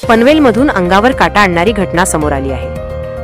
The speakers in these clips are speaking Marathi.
पनवेलमधून अंगावर काटा आणणारी घटना समोर आली आहे।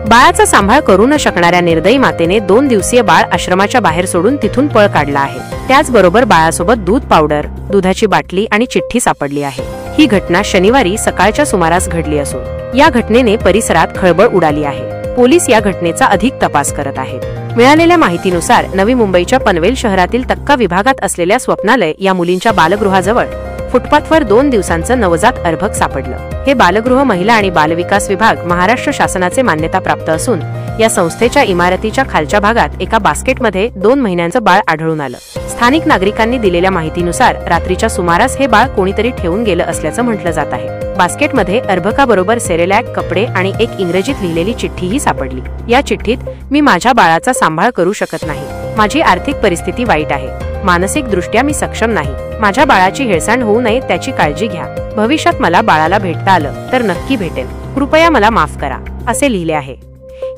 बाळाचा सांभाळ करू न शकणाऱ्या निर्दयी मातेने 2 दिवसीय बाळ आश्रमाच्या बाहेर सोडून तिथून पळ काढला आहे। त्याचबरोबर बाळासोबत दूध पावडर, दुधाची बाटली आणि चिठ्ठी सापडली आहे। ही घटना शनिवारी सकाळच्या सुमारास घडली असून या घटनेने परिसरात खळबळ उडाली आहे। पोलीस या घटनेचा अधिक तपास करत आहेत। मिळालेल्या माहितीनुसार नवी मुंबईच्या पनवेल शहरातील तक्का विभागात असलेल्या स्वप्नालय या मुलींच्या बालगृहाजवळ फुटपाथवर 2 दिवसांचं नवजात अर्भक सापडलं। हे बालगृह महिला आणि बालविकास विभाग महाराष्ट्र शासनाचे मान्यताप्राप्त असून या संस्थेच्या इमारतीच्या खालच्या भागात एका बास्केटमध्ये 2 महिन्यांचं बाळ आढळून आलं। स्थानिक नागरिकांनी दिलेल्या माहितीनुसार रात्रीच्या सुमारास हे बाळ कोणीतरी ठेवून गेलं असल्याचं म्हटलं जात आहे। बास्केटमध्ये अर्भकाबरोबर सेरेलॅक, कपडे आणि एक इंग्रजीत लिहिलेली चिठ्ठीही सापडली। या चिठ्ठीत, मी माझ्या बाळाचा सांभाळ करू शकत नाही, माझी आर्थिक परिस्थिती वाईट आहे, मानसिक दृष्ट्या मी सक्षम नाही, माझ्या बाळाची हेळसांड होऊ नये त्याची काळजी घ्या, भविष्यात मला बाळाला भेटता आलं तर नक्की भेटेल, कृपया मला माफ करा, असे लिहिले आहे।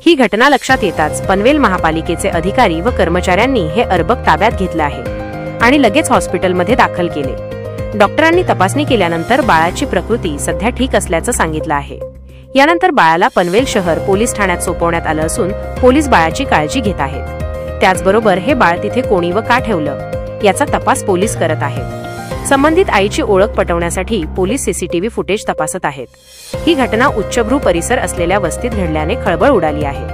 ही घटना लक्षात येताच पनवेल महापालिकेचे अधिकारी व कर्मचाऱ्यांनी हे अर्भक ताब्यात घेतलं आहे आणि लगेच हॉस्पिटलमध्ये दाखल केले। डॉक्टरांनी तपासणी केल्यानंतर बाळाची प्रकृती सध्या ठीक असल्याचं सांगितलं आहे। यानंतर बाळाला पनवेल शहर पोलीस ठाण्यात सोपवण्यात आलं असून पोलीस बाळाची काळजी घेत आहेत। त्याचबरोबर हे बाळ तिथे कोणी व का ठेवलं याचा तपास पोलीस करत आहेत। संबंधित आईची ओळख पटवण्यासाठी पोलीस सीसीटीव्ही फुटेज तपासत आहेत। ही घटना उच्चभ्रू परिसर असलेल्या वस्तीत घडल्याने खळबळ उडाली आहे।